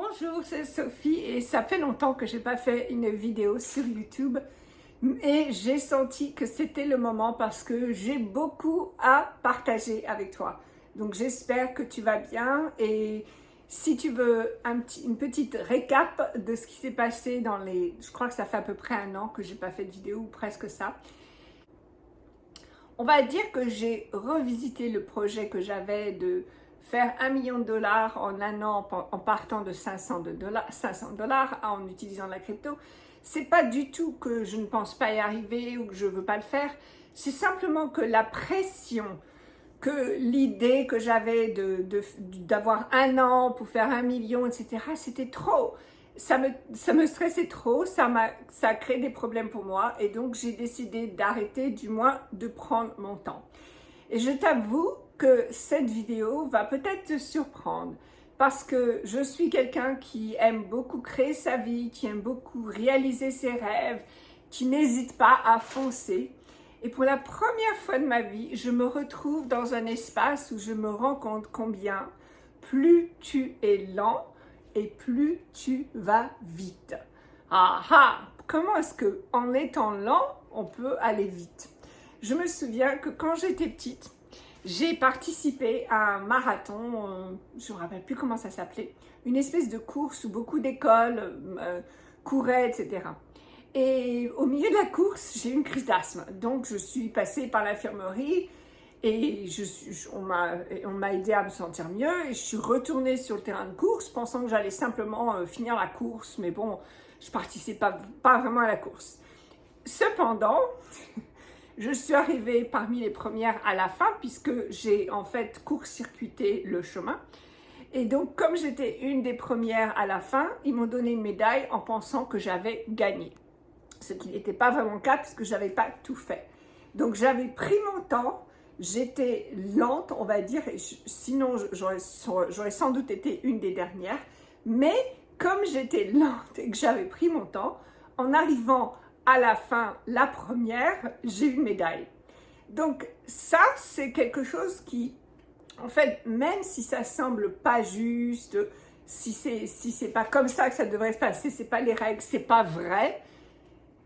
Bonjour, c'est Sophie et ça fait longtemps que j'ai pas fait une vidéo sur YouTube et j'ai senti que c'était le moment parce que j'ai beaucoup à partager avec toi. Donc j'espère que tu vas bien et si tu veux une petite récap de ce qui s'est passé je crois que ça fait à peu près un an que j'ai pas fait de vidéo ou presque ça. On va dire que j'ai revisité le projet que j'avais de faire 1 million de dollars en un an en partant de 500 dollars en utilisant la crypto. C'est pas du tout que je ne pense pas y arriver ou que je veux pas le faire. C'est simplement que la pression, que l'idée que j'avais d'avoir un an pour faire 1 million, etc., c'était trop. Ça me stressait trop, ça a créé des problèmes pour moi et donc j'ai décidé d'arrêter, du moins de prendre mon temps. Et je t'avoue que cette vidéo va peut-être te surprendre parce que je suis quelqu'un qui aime beaucoup créer sa vie, qui aime beaucoup réaliser ses rêves, qui n'hésite pas à foncer. Et pour la première fois de ma vie, je me retrouve dans un espace où je me rends compte combien plus tu es lent et plus tu vas vite. Ah ah! Comment est-ce que en étant lent, on peut aller vite? Je me souviens que quand j'étais petite, j'ai participé à un marathon, je ne me rappelle plus comment ça s'appelait, une espèce de course où beaucoup d'écoles couraient, etc. Et au milieu de la course, j'ai eu une crise d'asthme. Donc, je suis passée par l'infirmerie et on m'a aidé à me sentir mieux. Et je suis retournée sur le terrain de course pensant que j'allais simplement finir la course. Mais bon, je participais pas vraiment à la course. Cependant, je suis arrivée parmi les premières à la fin puisque j'ai en fait court-circuité le chemin. Et donc, comme j'étais une des premières à la fin, ils m'ont donné une médaille en pensant que j'avais gagné. Ce qui n'était pas vraiment le cas puisque je n'avais pas tout fait. Donc, j'avais pris mon temps, j'étais lente, on va dire, et sinon j'aurais sans doute été une des dernières. Mais comme j'étais lente et que j'avais pris mon temps, en arrivant à la fin, la première, j'ai eu une médaille. Donc ça, c'est quelque chose qui, en fait, même si ça semble pas juste, si c'est pas comme ça que ça devrait se passer, c'est pas les règles, c'est pas vrai,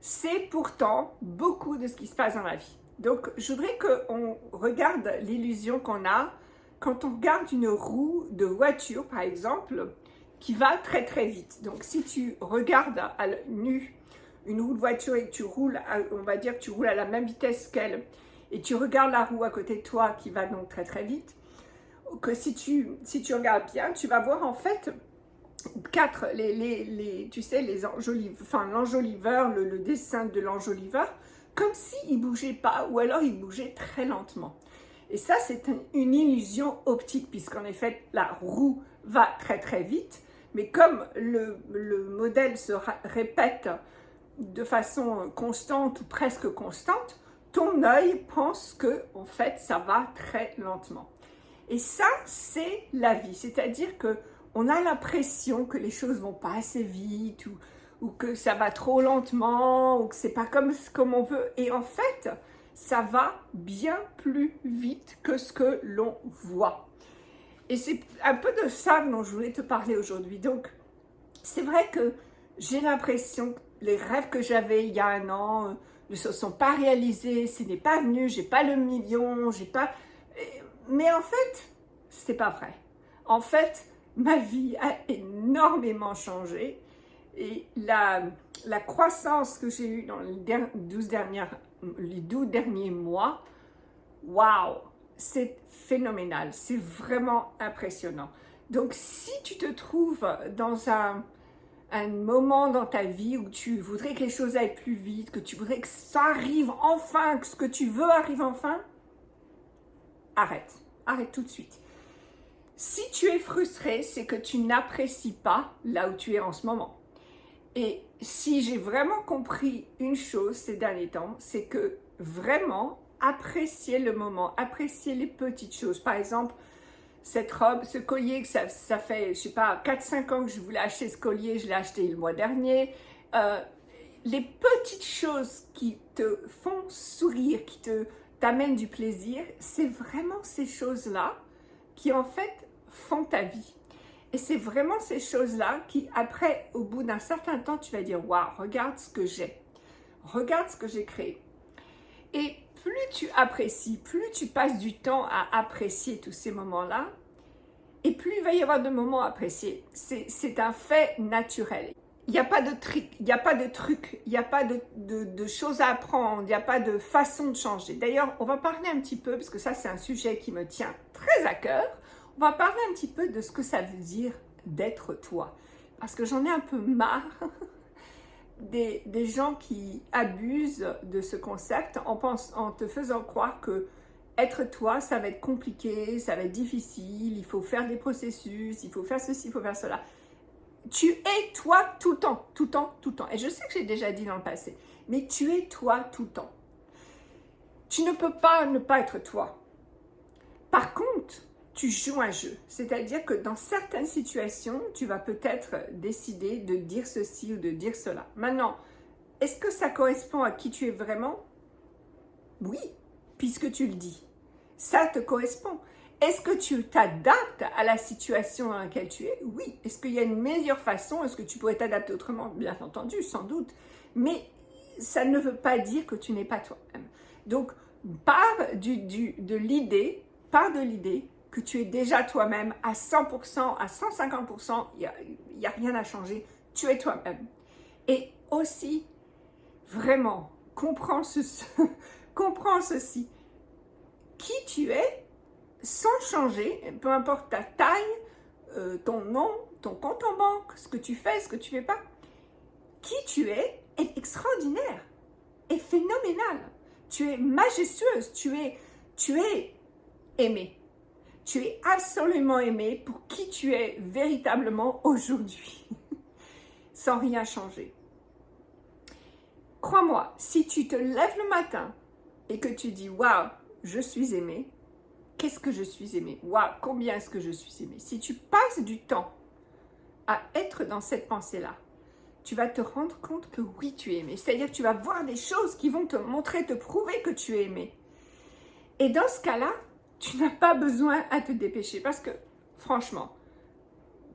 c'est pourtant beaucoup de ce qui se passe dans la vie. Donc, je voudrais qu'on regarde l'illusion qu'on a quand on regarde une roue de voiture, par exemple, qui va très très vite. Donc, si tu regardes à nu une roue de voiture et que tu roules, on va dire que tu roules à la même vitesse qu'elle, et tu regardes la roue à côté de toi qui va donc très très vite, que si tu regardes bien, tu vas voir en fait tu sais, l'enjoliveur, le dessin de l'enjoliveur, comme s'il ne bougeait pas, ou alors il bougeait très lentement. Et ça, c'est une illusion optique, puisqu'en effet, la roue va très très vite, mais comme le modèle se répète de façon constante ou presque constante, ton œil pense que, en fait, ça va très lentement. Et ça, c'est la vie, c'est-à-dire que on a l'impression que les choses vont pas assez vite ou que ça va trop lentement ou que c'est pas comme on veut. Et en fait, ça va bien plus vite que ce que l'on voit. Et c'est un peu de ça dont je voulais te parler aujourd'hui. Donc, c'est vrai que j'ai l'impression que les rêves que j'avais il y a un an ne se sont pas réalisés, ce n'est pas venu, j'ai pas le million, j'ai pas... Mais en fait, c'est pas vrai. En fait, ma vie a énormément changé et la croissance que j'ai eue dans les 12 derniers mois, waouh, c'est phénoménal, c'est vraiment impressionnant. Donc, si tu te trouves dans un moment dans ta vie où tu voudrais que les choses aillent plus vite, que tu voudrais que ça arrive enfin, que ce que tu veux arrive enfin, arrête tout de suite. Si tu es frustré, c'est que tu n'apprécies pas là où tu es en ce moment. Et si j'ai vraiment compris une chose ces derniers temps, c'est que vraiment apprécier le moment, apprécier les petites choses. Par exemple, cette robe, ce collier, que ça fait, je sais pas, 4-5 ans que je voulais acheter ce collier, je l'ai acheté le mois dernier. Les petites choses qui te font sourire, qui t'amènent du plaisir, c'est vraiment ces choses-là qui en fait font ta vie. Et c'est vraiment ces choses-là qui, après, au bout d'un certain temps, tu vas dire, waouh, regarde ce que j'ai. Regarde ce que j'ai créé. Et plus tu apprécies, plus tu passes du temps à apprécier tous ces moments-là, et plus il va y avoir de moments appréciés. C'est un fait naturel. Il n'y a pas de trick, il n'y a pas de truc, il n'y a pas de choses à apprendre, il n'y a pas de façon de changer. D'ailleurs, on va parler un petit peu, parce que ça c'est un sujet qui me tient très à cœur, on va parler un petit peu de ce que ça veut dire d'être toi. Parce que j'en ai un peu marre des gens qui abusent de ce concept en te faisant croire que être toi, ça va être compliqué, ça va être difficile, il faut faire des processus, il faut faire ceci, il faut faire cela. Tu es toi tout le temps, tout le temps, tout le temps. Et je sais que j'ai déjà dit dans le passé, mais tu es toi tout le temps. Tu ne peux pas ne pas être toi. Par contre, tu joues un jeu. C'est-à-dire que dans certaines situations, tu vas peut-être décider de dire ceci ou de dire cela. Maintenant, est-ce que ça correspond à qui tu es vraiment? Oui, puisque tu le dis. Ça te correspond. Est-ce que tu t'adaptes à la situation dans laquelle tu es? Oui. Est-ce qu'il y a une meilleure façon? Est-ce que tu pourrais t'adapter autrement? Bien entendu, sans doute. Mais ça ne veut pas dire que tu n'es pas toi-même. Donc, pars de l'idée que tu es déjà toi-même à 100%, à 150%, il n'y a rien à changer. Tu es toi-même. Et aussi, vraiment, comprends ceci. Qui tu es, sans changer, peu importe ta taille, ton nom, ton compte en banque, ce que tu fais, ce que tu ne fais pas, qui tu es est extraordinaire, est phénoménal. Tu es majestueuse, tu es aimée. Tu es absolument aimée pour qui tu es véritablement aujourd'hui, sans rien changer. Crois-moi, si tu te lèves le matin et que tu dis « Waouh, je suis aimée », qu'est-ce que je suis aimée? Waouh, combien est-ce que je suis aimée? Si tu passes du temps à être dans cette pensée-là, tu vas te rendre compte que oui, tu es aimée. C'est-à-dire que tu vas voir des choses qui vont te montrer, te prouver que tu es aimée. Et dans ce cas-là, tu n'as pas besoin à te dépêcher. Parce que, franchement,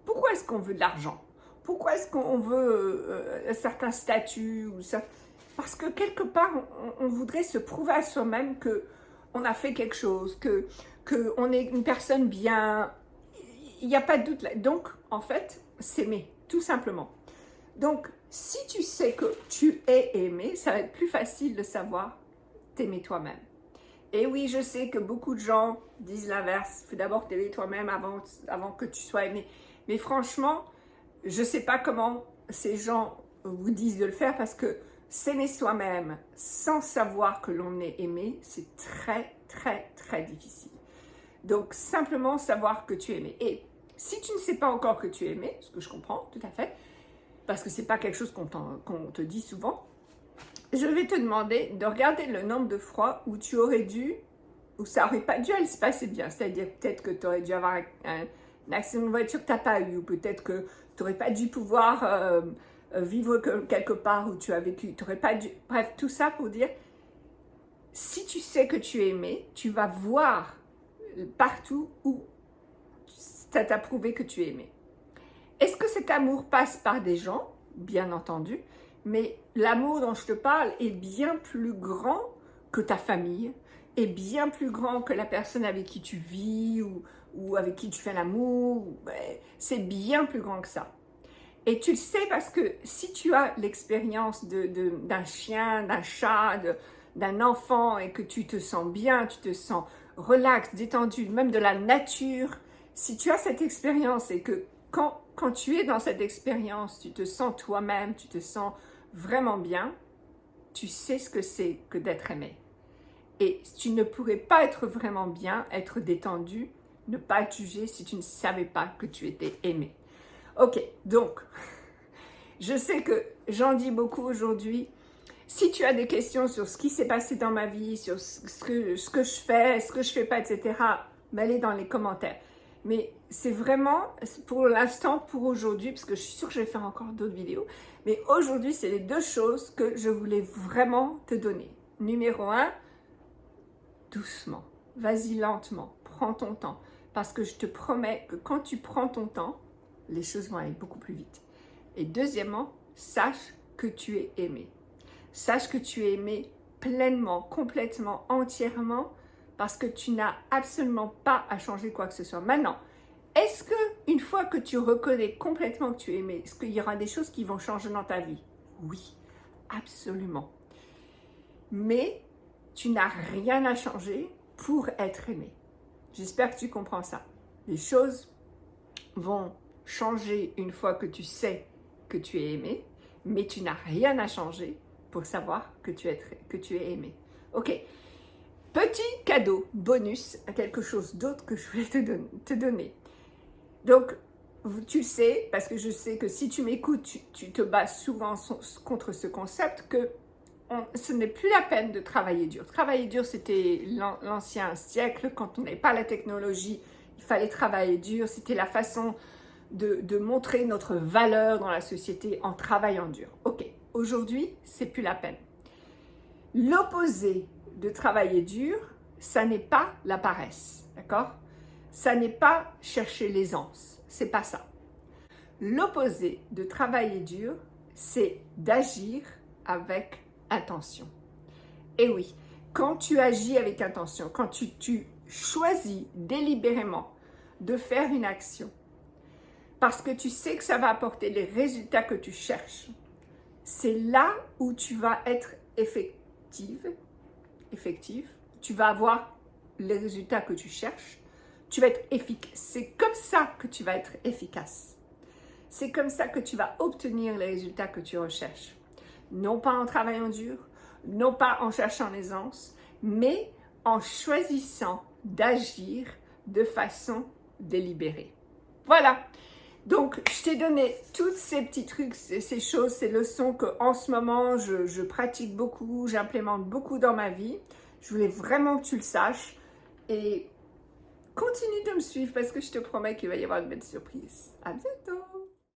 pourquoi est-ce qu'on veut de l'argent? Pourquoi est-ce qu'on veut un certain statut ou ça? Parce que quelque part, on voudrait se prouver à soi-même qu'on a fait quelque chose, qu'on est une personne bien. Il n'y a pas de doute là. Donc, en fait, s'aimer, tout simplement. Donc, si tu sais que tu es aimé, ça va être plus facile de savoir t'aimer toi-même. Et oui, je sais que beaucoup de gens disent l'inverse. Il faut d'abord t'aimer toi-même avant que tu sois aimé. Mais franchement, je ne sais pas comment ces gens vous disent de le faire parce que s'aimer soi-même sans savoir que l'on est aimé, c'est très, très, très difficile. Donc, simplement savoir que tu es aimé. Et si tu ne sais pas encore que tu es aimé, ce que je comprends tout à fait, parce que ce n'est pas quelque chose qu'on te dit souvent, je vais te demander de regarder le nombre de fois où tu aurais dû, où ça n'aurait pas dû aller se passer bien. C'est-à-dire peut-être que tu aurais dû avoir un accident de voiture que tu n'as pas eu, ou peut-être que tu n'aurais pas dû pouvoir vivre quelque part où tu as vécu. Tu n'aurais pas dû... Bref, tout ça pour dire, si tu sais que tu es aimé, tu vas voir partout où ça t'a prouvé que tu es aimé. Est-ce que cet amour passe par des gens? Bien entendu. Mais l'amour dont je te parle est bien plus grand que ta famille, est bien plus grand que la personne avec qui tu vis ou avec qui tu fais l'amour. C'est bien plus grand que ça. Et tu le sais parce que si tu as l'expérience d'un chien, d'un chat, d'un enfant et que tu te sens bien, tu te sens relax, détendu, même de la nature, si tu as cette expérience et que quand tu es dans cette expérience, tu te sens toi-même, tu te sens vraiment bien, tu sais ce que c'est que d'être aimé. Et tu ne pourrais pas être vraiment bien, être détendu, ne pas être jugé si tu ne savais pas que tu étais aimé. Ok, donc, je sais que j'en dis beaucoup aujourd'hui. Si tu as des questions sur ce qui s'est passé dans ma vie, sur ce que je fais, ce que je ne fais pas, etc., mets-les dans les commentaires. Mais c'est vraiment, pour l'instant, pour aujourd'hui, parce que je suis sûre que je vais faire encore d'autres vidéos, mais aujourd'hui, c'est les deux choses que je voulais vraiment te donner. Numéro 1, doucement, vas-y lentement, prends ton temps. Parce que je te promets que quand tu prends ton temps, les choses vont aller beaucoup plus vite. Et deuxièmement, sache que tu es aimé. Sache que tu es aimé pleinement, complètement, entièrement, parce que tu n'as absolument pas à changer quoi que ce soit. Maintenant, est-ce que une fois que tu reconnais complètement que tu es aimé, est-ce qu'il y aura des choses qui vont changer dans ta vie? Oui, absolument. Mais tu n'as rien à changer pour être aimé. J'espère que tu comprends ça. Les choses vont changer une fois que tu sais que tu es aimé, mais tu n'as rien à changer pour savoir que tu es aimé. Ok, petit cadeau, bonus, à quelque chose d'autre que je voulais te donner. Donc, tu sais, parce que je sais que si tu m'écoutes, tu te bats souvent contre ce concept que ce n'est plus la peine de travailler dur. Travailler dur, c'était l'ancien siècle, quand on n'avait pas la technologie, il fallait travailler dur, c'était la façon de montrer notre valeur dans la société en travaillant dur. Ok, aujourd'hui, c'est plus la peine. L'opposé de travailler dur, ça n'est pas la paresse, d'accord? Ça n'est pas chercher l'aisance, c'est pas ça. L'opposé de travailler dur, c'est d'agir avec intention. Et oui, quand tu agis avec intention, quand tu choisis délibérément de faire une action, parce que tu sais que ça va apporter les résultats que tu cherches, c'est là où tu vas être effective, tu vas avoir les résultats que tu cherches, tu vas être efficace. C'est comme ça que tu vas être efficace. C'est comme ça que tu vas obtenir les résultats que tu recherches. Non pas en travaillant dur, non pas en cherchant l'aisance, mais en choisissant d'agir de façon délibérée. Voilà. Donc, je t'ai donné tous ces petits trucs, ces choses, ces leçons qu'en ce moment, je pratique beaucoup, j'implémente beaucoup dans ma vie. Je voulais vraiment que tu le saches. Et continue de me suivre parce que je te promets qu'il va y avoir de belles surprises. À bientôt!